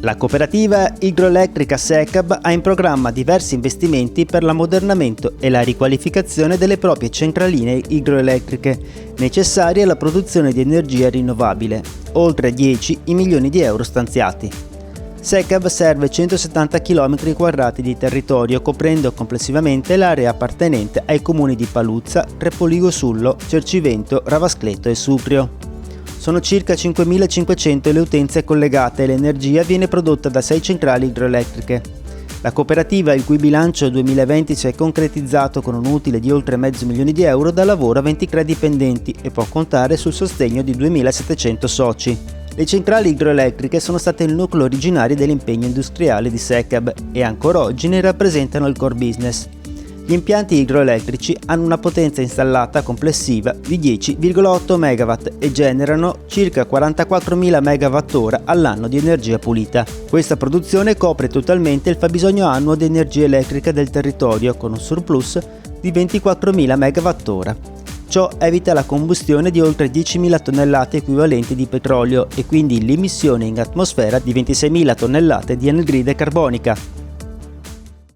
La cooperativa idroelettrica SECAB ha in programma diversi investimenti per l'ammodernamento e la riqualificazione delle proprie centraline idroelettriche, necessarie alla produzione di energia rinnovabile, oltre 10 i milioni di euro stanziati. SECAB serve 170 km² di territorio, coprendo complessivamente l'area appartenente ai comuni di Paluzza, Trepoligo Sullo, Cercivento, Ravascleto e Suprio. Sono circa 5.500 le utenze collegate e l'energia viene prodotta da 6 centrali idroelettriche. La cooperativa, il cui bilancio 2020 si è concretizzato con un utile di oltre $500.000 di euro, dà lavoro a 23 dipendenti e può contare sul sostegno di 2.700 soci. Le centrali idroelettriche sono state il nucleo originario dell'impegno industriale di SECAB e ancora oggi ne rappresentano il core business. Gli impianti idroelettrici hanno una potenza installata complessiva di 10,8 MW e generano circa 44.000 MWh all'anno di energia pulita. Questa produzione copre totalmente il fabbisogno annuo di energia elettrica del territorio, con un surplus di 24.000 MWh. Ciò evita la combustione di oltre 10.000 tonnellate equivalenti di petrolio e quindi l'emissione in atmosfera di 26.000 tonnellate di anidride carbonica.